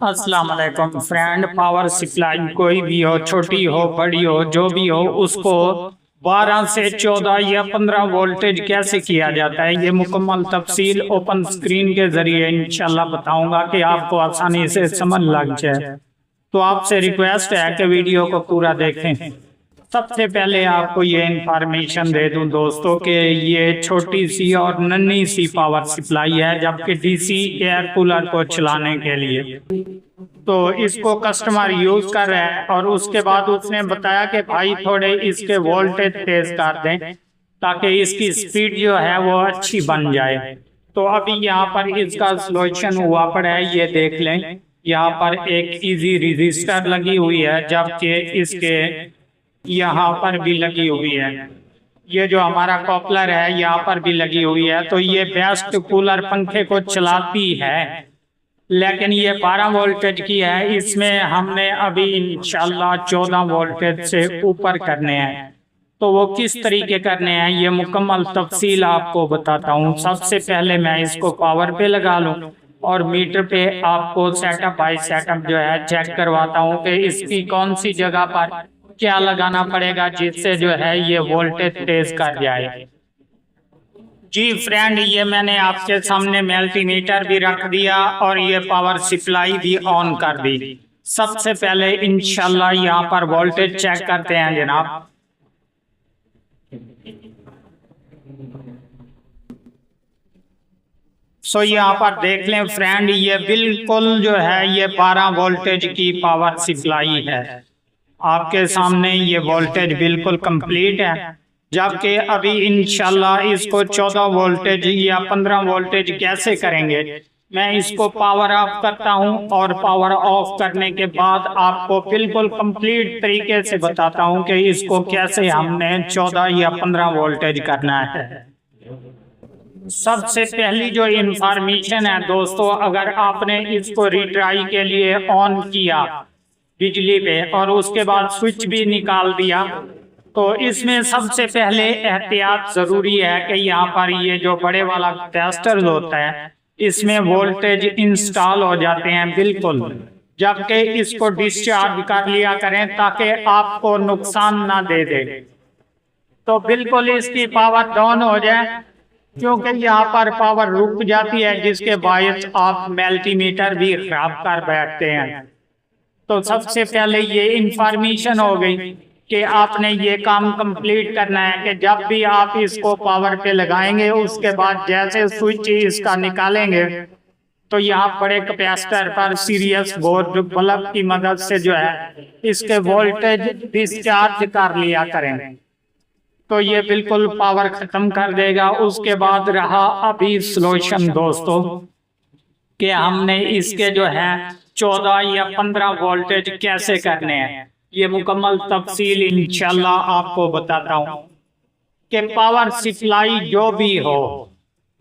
अस्सलाम वालेकुम friend. Power supply कोई भी हो, छोटी हो बड़ी हो, जो भी हो, उसको 12 से 14 या 15 वोल्टेज कैसे किया जाता है, ये मुकम्मल तफसील ओपन स्क्रीन के जरिए इंशाल्लाह बताऊंगा कि आपको आसानी से समझ लग जाए। तो आपसे रिक्वेस्ट है कि वीडियो को पूरा देखें। सबसे पहले आपको ये इंफॉर्मेशन दे दूं दोस्तों कि ये छोटी सी और नन्ही सी पावर सप्लाई है, जबकि डीसी एयर कूलर को चलाने के लिए तो इसको कस्टमर यूज कर रहा है। और उसके बाद उसने बताया कि भाई थोड़े इसके वोल्टेज तेज कर दें ताकि इसकी स्पीड जो है वो अच्छी बन जाए। तो अभी यहाँ पर इसका सॉल्यूशन हुआ पड़ा है, ये देख लें। यहाँ पर एक इजी रजिस्टर लगी हुई है, जबकि इसके यहाँ पर भी लगी हुई है। ये जो हमारा कॉपलर है यहाँ पर भी लगी हुई है। तो ये बेस्ट कूलर पंखे को चलाती है, लेकिन ये 12 वोल्टेज की है। इसमें हमने अभी इंशाल्लाह 14 वोल्टेज से ऊपर करने हैं। तो वो किस तरीके करने हैं ये मुकम्मल तफसील आपको बताता हूँ। सबसे पहले मैं इसको पावर पे लगा लूँ और मीटर पे आपको सेटअप बाय सेटअप जो है चेक करवाता हूँ कि इसकी कौन सी जगह पर क्या लगाना पड़ेगा जिससे जो है ये वोल्टेज तेज कर जाए। जी फ्रेंड, ये मैंने आपके सामने मल्टीमीटर भी रख दिया और ये पावर सप्लाई भी ऑन कर दी। सबसे पहले इंशाल्लाह यहाँ पर वोल्टेज चेक करते हैं जनाब। सो यहाँ पर देख लें फ्रेंड, ये बिल्कुल जो है ये 12 वोल्टेज की पावर सप्लाई है। आपके सामने ये वोल्टेज बिल्कुल कंप्लीट है, जबकि अभी इंशाल्लाह इसको 14 वोल्टेज या 15 वोल्टेज कैसे करेंगे। मैं इसको पावर ऑफ करता हूं और पावर ऑफ करने के बाद आपको बिल्कुल कंप्लीट तरीके से बताता हूं कि इसको कैसे हमने 14 या 15 वोल्टेज करना है। सबसे पहली जो इंफॉर्मेशन है दोस्तों, अगर आपने इसको रिट्राई के लिए ऑन किया बिजली पे और उसके बाद स्विच भी निकाल दिया, तो इसमें सबसे पहले एहतियात जरूरी है कि यहाँ पर ये जो बड़े वाला टेस्टर होता है इसमें वोल्टेज इंस्टॉल हो जाते हैं बिल्कुल, जबकि इसको डिस्चार्ज कर लिया करें ताकि आपको नुकसान ना दे दे। तो बिल्कुल इसकी पावर डाउन हो जाए, क्योंकि यहाँ पर पावर रुक जाती है जिसके बायस आप मल्टीमीटर भी खराब कर बैठते हैं। तो सबसे पहले ये इंफॉर्मेशन हो गई कि आपने ये काम कंप्लीट करना है कि जब भी आप इसको पावर पे लगाएंगे उसके बाद जैसे स्विच इसका निकालेंगे तो यहाँ बड़े कैपेसिटर पर सीरियस बोर्ड बल्ब की मदद से जो है इसके वोल्टेज डिस्चार्ज कर लिया करें, तो ये बिल्कुल पावर खत्म कर देगा। उसके बाद रहा अभी सॉल्यूशन दोस्तों कि हमने इसके जो है 14 या 15 वोल्टेज कैसे करने हैं, ये मुकम्मल तफसील इंशाल्लाह आपको बताता हूँ कि पावर सप्लाई जो भी हो,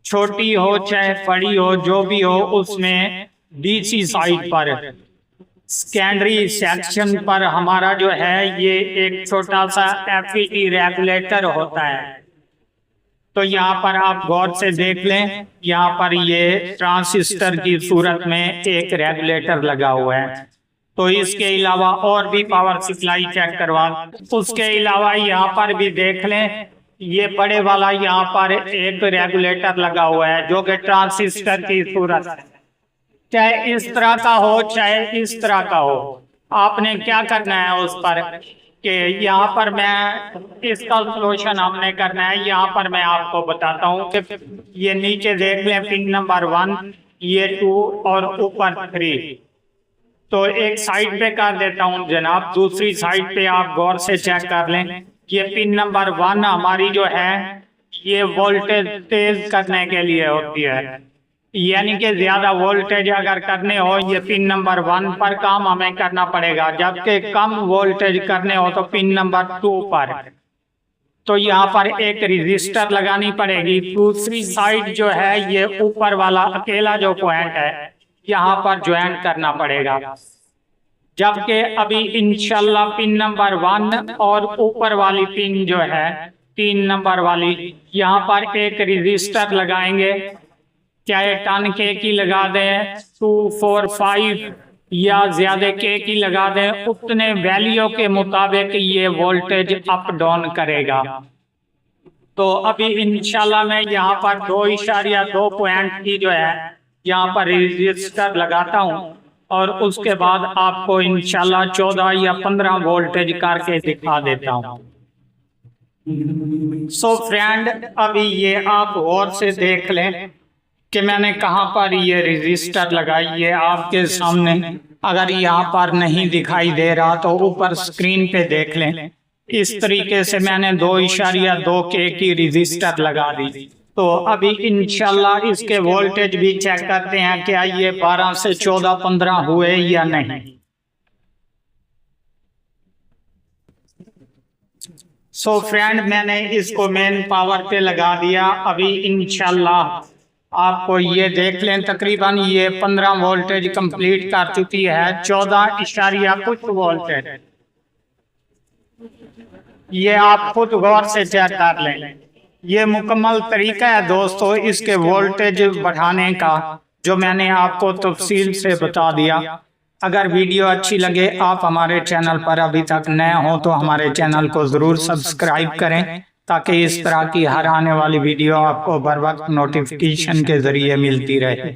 छोटी हो चाहे बड़ी हो, जो भी हो, उसमें डीसी साइड पर सेकेंडरी सेक्शन पर हमारा जो है ये एक छोटा सा एफईटी रेगुलेटर होता है। तो यहाँ पर आप गौर से देख लें, यहाँ पर ये ट्रांसिस्टर की सूरत में एक रेगुलेटर लगा हुआ है। तो इसके अलावा और भी पावर सप्लाई चेक करवा, उसके अलावा यहाँ पर भी देख लें, ये बड़े वाला यहाँ पर एक रेगुलेटर लगा हुआ है जो कि ट्रांसिस्टर की सूरत है। चाहे इस तरह का हो चाहे इस तरह का हो, आपने क्या करना है उस पर कि यहाँ पर मैं इसका सॉल्यूशन हमने करना है। यहाँ पर मैं आपको बताता हूँ कि ये नीचे देख लें पिन नंबर 1, ये 2 और ऊपर 3। तो एक साइड पे कर देता हूँ जनाब, दूसरी साइड पे आप गौर से चेक कर लें। ये पिन नंबर 1 हमारी जो है ये वोल्टेज तेज करने के लिए होती है, यानी कि ज्यादा वोल्टेज अगर करने हो ये पिन नंबर 1 पर काम हमें करना पड़ेगा, जबकि कम वोल्टेज करने हो तो पिन नंबर 2 पर। तो यहाँ पर एक रजिस्टर लगानी पड़ेगी। दूसरी साइड जो है ये ऊपर वाला अकेला जो पॉइंट है यहाँ पर ज्वाइन करना पड़ेगा, जबकि अभी इंशाल्लाह पिन नंबर 1 और ऊपर वाली पिन जो है 3 नंबर वाली, यहाँ पर एक रजिस्टर लगाएंगे, चाहे टन के की लगा दें 2, 4, 5 या ज्यादा के की लगा दें, उतने वैल्यू के मुताबिक ये वोल्टेज अप डाउन करेगा। तो अभी इंशाल्लाह मैं यहाँ पर 2.2 पॉइंट की जो है यहाँ पर रजिस्टर लगाता हूँ और उसके बाद आपको इंशाल्लाह 14 या 15 वोल्टेज करके दिखा देता हूँ। सो फ्रेंड, अभी ये आप गौर से देख लें कि मैंने कहाँ पर ये रजिस्टर लगाई है आपके सामने। अगर यहाँ पर नहीं दिखाई दे रहा तो ऊपर स्क्रीन पे देख लें। इस तरीके से मैंने 2.2 के की रजिस्टर लगा दी। तो अभी इंशाल्लाह इसके वोल्टेज भी चेक करते हैं क्या ये 12 से 14 15 हुए या नहीं। सो फ्रेंड, मैंने इसको मेन पावर पे लगा दिया। अभी इंशाल्लाह आपको ये देख लें, तकरीबन ये 15 वोल्टेज कंप्लीट कर चुकी है। 14 कुछ वोल्टेज ये आप खुद गौर से चेक कर लें। ये मुकम्मल तरीका है दोस्तों इसके वोल्टेज बढ़ाने का, जो मैंने आपको तफसील से बता दिया। अगर वीडियो अच्छी लगे, आप हमारे चैनल पर अभी तक नए हो तो हमारे चैनल को ज़रूर सब्सक्राइब करें, ताकि इस तरह की हर आने वाली वीडियो आपको बर वक्त नोटिफिकेशन के ज़रिए मिलती रहे।